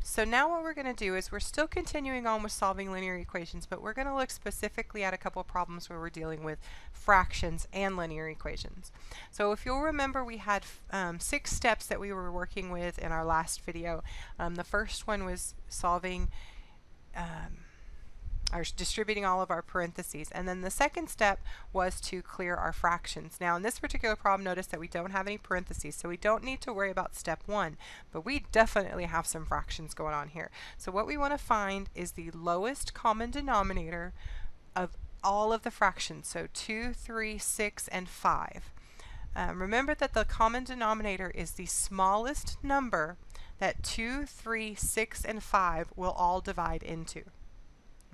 So now what we're going to do is we're still continuing on with solving linear equations, but we're going to look specifically at a couple problems where we're dealing with fractions and linear equations. So if you'll remember, we had 6 steps that we were working with in our last video. The first one was solving distributing all of our parentheses. And then the second step was to clear our fractions. Now in this particular problem, notice that we don't have any parentheses, so we don't need to worry about step 1, but we definitely have some fractions going on here. So what we want to find is the lowest common denominator of all of the fractions, so 2, 3, 6, and 5. Remember that the common denominator is the smallest number that 2, 3, 6, and 5 will all divide into.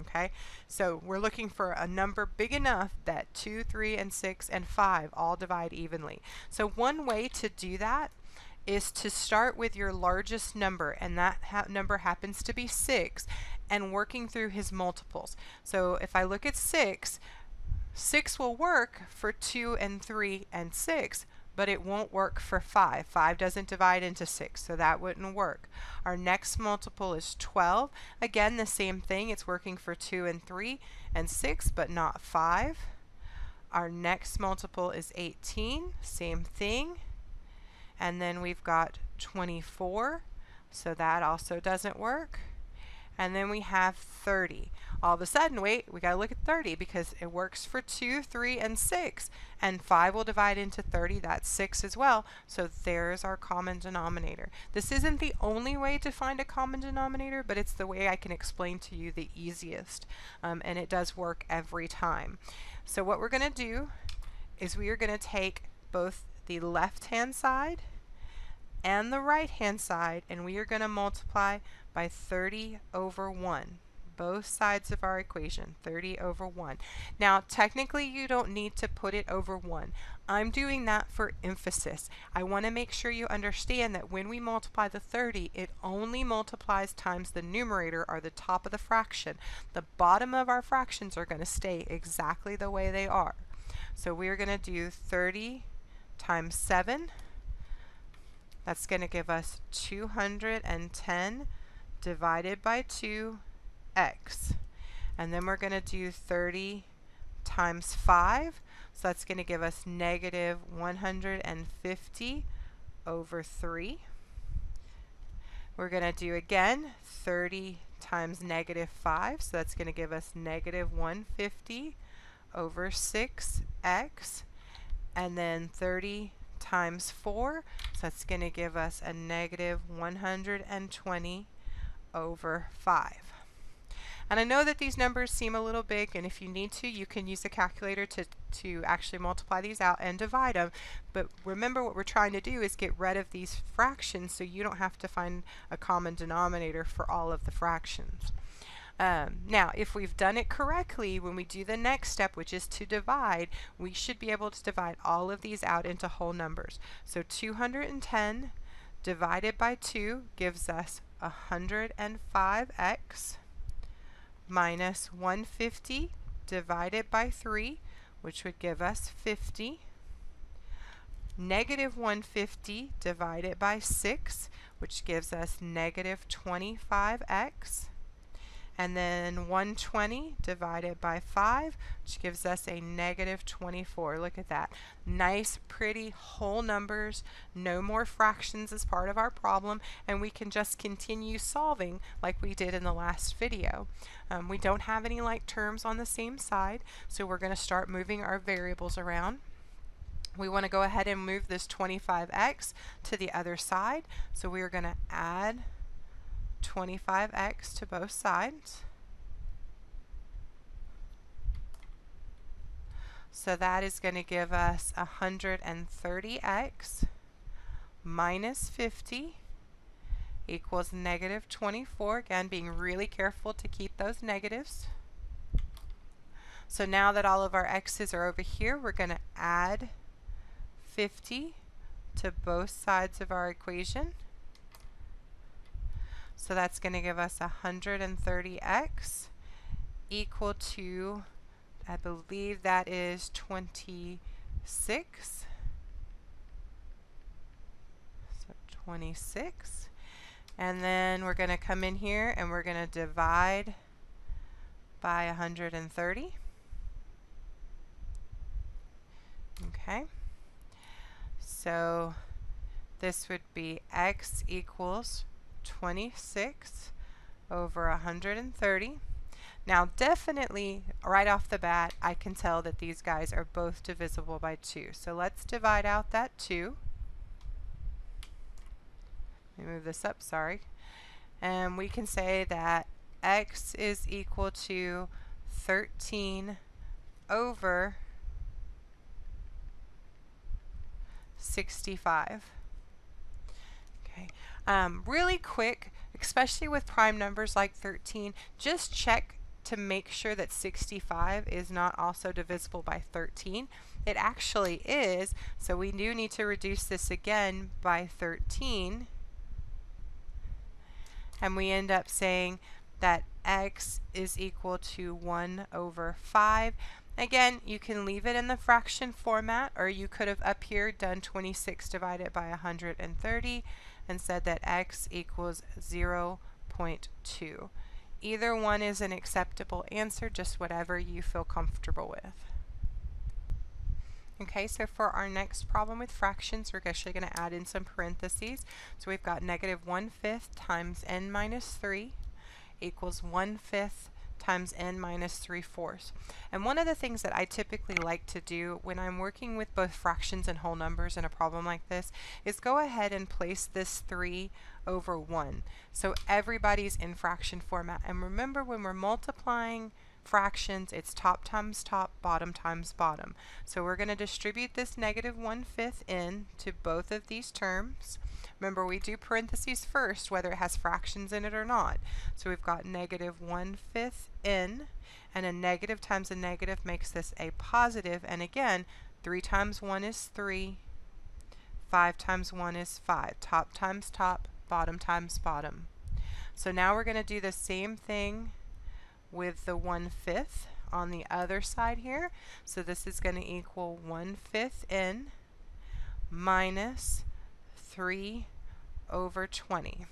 Okay, so we're looking for a number big enough that 2, 3, and 6, and 5 all divide evenly. So one way to do that is to start with your largest number, and that number happens to be 6, and working through his multiples. So if I look at 6, 6 will work for 2 and 3 and 6, but it won't work for 5. 5 doesn't divide into 6, so that wouldn't work. Our next multiple is 12. Again, the same thing. It's working for 2 and 3 and 6, but not 5. Our next multiple is 18. Same thing. And then we've got 24, so that also doesn't work. And then we have 30. All of a sudden, wait, we got to look at 30 because it works for 2, 3, and 6. And 5 will divide into 30. That's 6 as well. So there's our common denominator. This isn't the only way to find a common denominator, but it's the way I can explain to you the easiest. And it does work every time. So what we're going to do is we are going to take both the left-hand side and the right-hand side, and we are going to multiply by 30 over 1. Both sides of our equation, 30 over 1. Now, technically, you don't need to put it over 1. I'm doing that for emphasis. I want to make sure you understand that when we multiply the 30, it only multiplies times the numerator, or the top of the fraction. The bottom of our fractions are going to stay exactly the way they are. So we're going to do 30 times 7. That's going to give us 210 divided by 2x. And then we're going to do 30 times 5. So that's going to give us negative 150 over 3. We're going to do again 30 times negative 5. So that's going to give us negative 150 over 6x. And then 30 times 4, so that's going to give us a negative 120 over 5. And I know that these numbers seem a little big, and if you need to, you can use a calculator to actually multiply these out and divide them. But remember, what we're trying to do is get rid of these fractions so you don't have to find a common denominator for all of the fractions. Now, if we've done it correctly, when we do the next step, which is to divide, we should be able to divide all of these out into whole numbers. So 210 divided by 2 gives us 105x minus 150 divided by 3, which would give us 50. Negative 150 divided by 6, which gives us negative 25x. And then 120 divided by 5, which gives us a negative 24. Look at that. Nice, pretty whole numbers. No more fractions as part of our problem. And we can just continue solving like we did in the last video. We don't have any like terms on the same side, so we're going to start moving our variables around. We want to go ahead and move this 25x to the other side. So we are going to add 25x to both sides. So that is going to give us 130x minus 50 equals negative 24. Again, being really careful to keep those negatives. So now that all of our x's are over here, we're going to add 50 to both sides of our equation. So that's going to give us 130x equal to, I believe that is 26. So 26. And then we're going to come in here and we're going to divide by 130. Okay. So this would be x equals 26 over 130. Now definitely right off the bat I can tell that these guys are both divisible by 2. So let's divide out that 2. Let me move this up, sorry. And we can say that x is equal to 13 over 65. Okay. Really quick, especially with prime numbers like 13, just check to make sure that 65 is not also divisible by 13. It actually is, so we do need to reduce this again by 13. And we end up saying that x is equal to 1 over 5. Again, you can leave it in the fraction format, or you could have up here done 26 divided by 130 and said that x equals 0.2. Either one is an acceptable answer, just whatever you feel comfortable with. Okay, so for our next problem with fractions, we're actually going to add in some parentheses. So we've got negative 1/5 times n minus 3 equals 1/5 times n minus 3/4. And one of the things that I typically like to do when I'm working with both fractions and whole numbers in a problem like this is go ahead and place this 3 over 1. So everybody's in fraction format. And remember, when we're multiplying fractions, it's top times top, bottom times bottom. So we're going to distribute this negative 1/5 in to both of these terms. Remember, we do parentheses first, whether it has fractions in it or not. So we've got negative 1/5 in, and a negative times a negative makes this a positive. And again, 3 times 1 is 3, 5 times 1 is 5. Top times top, bottom times bottom. So now we're going to do the same thing with the 1/5 on the other side here. So this is going to equal 1/5 n minus 3 over 20.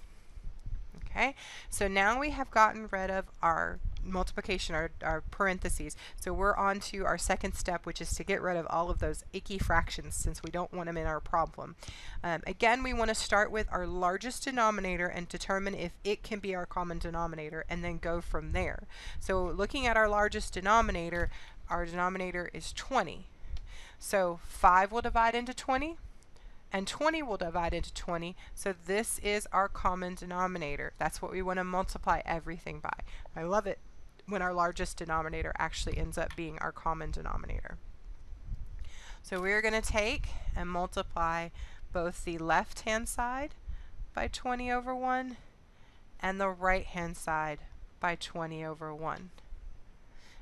Okay, so now we have gotten rid of our multiplication, our parentheses. So we're on to our second step, which is to get rid of all of those icky fractions since we don't want them in our problem. Again, we want to start with our largest denominator and determine if it can be our common denominator, and then go from there. So looking at our largest denominator, our denominator is 20. So 5 will divide into 20. And 20 will divide into 20, so this is our common denominator. That's what we want to multiply everything by. I love it when our largest denominator actually ends up being our common denominator. So we're going to take and multiply both the left-hand side by 20 over 1 and the right-hand side by 20 over 1.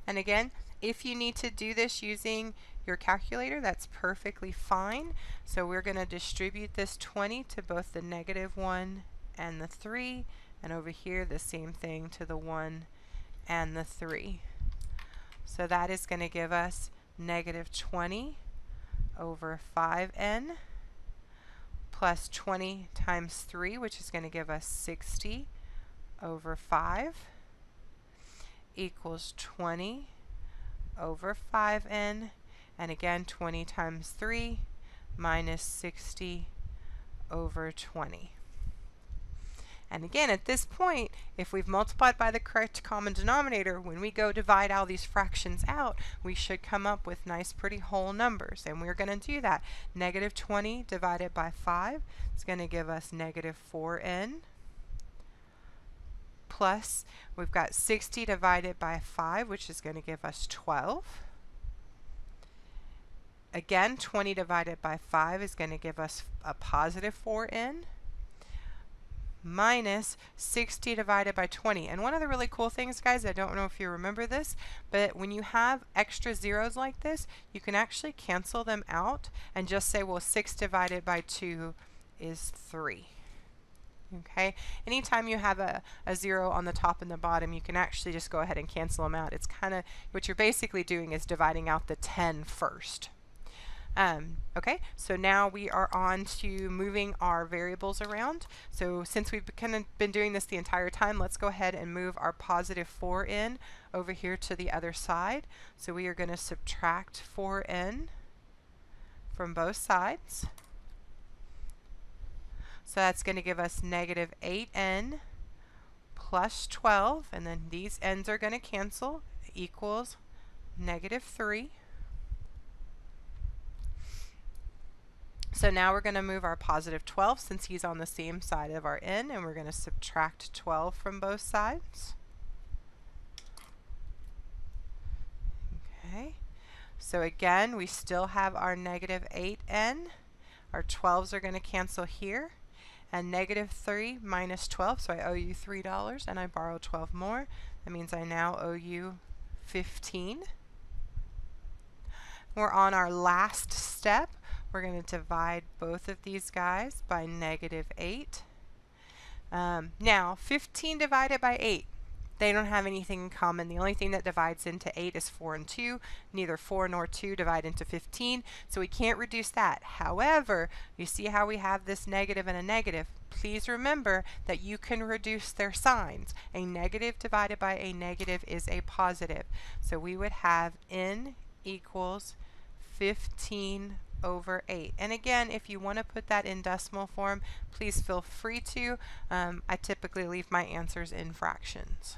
And again, if you need to do this using your calculator, that's perfectly fine. So we're going to distribute this 20 to both the negative 1 and the 3, and over here the same thing to the 1 and the 3. So that is going to give us negative 20 over 5n plus 20 times 3, which is going to give us 60 over 5 equals 20 over 5n, and again 20 times 3 minus 60 over 20. And again, at this point, if we've multiplied by the correct common denominator, when we go divide all these fractions out, we should come up with nice pretty whole numbers, and we're going to do that. Negative 20 divided by 5 is going to give us negative 4n, plus we've got 60 divided by 5, which is going to give us 12. Again, 20 divided by 5 is going to give us a positive 4n, minus 60 divided by 20. And one of the really cool things, guys, I don't know if you remember this, but when you have extra zeros like this, you can actually cancel them out and just say, well, 6 divided by 2 is 3. Okay, anytime you have a 0 on the top and the bottom, you can actually just go ahead and cancel them out. It's kind of what you're basically doing is dividing out the 10 first. Okay, so now we are on to moving our variables around. So since we've kind of been doing this the entire time, let's go ahead and move our positive 4n over here to the other side. So we are going to subtract 4n from both sides. So that's going to give us negative 8n plus 12, and then these n's are going to cancel, equals negative 3. So now we're going to move our positive 12 since he's on the same side of our n, and we're going to subtract 12 from both sides. Okay, so again, we still have our negative 8n. Our 12s are going to cancel here. And negative 3 minus 12, so I owe you $3, and I borrowed 12 more. That means I now owe you 15. We're on our last step. We're going to divide both of these guys by negative 8. Now, 15 divided by 8. They don't have anything in common. The only thing that divides into 8 is 4 and 2. Neither 4 nor 2 divide into 15, so we can't reduce that. However, you see how we have this negative and a negative. Please remember that you can reduce their signs. A negative divided by a negative is a positive. So we would have n equals 15 over 8. And again, if you want to put that in decimal form, please feel free to. I typically leave my answers in fractions.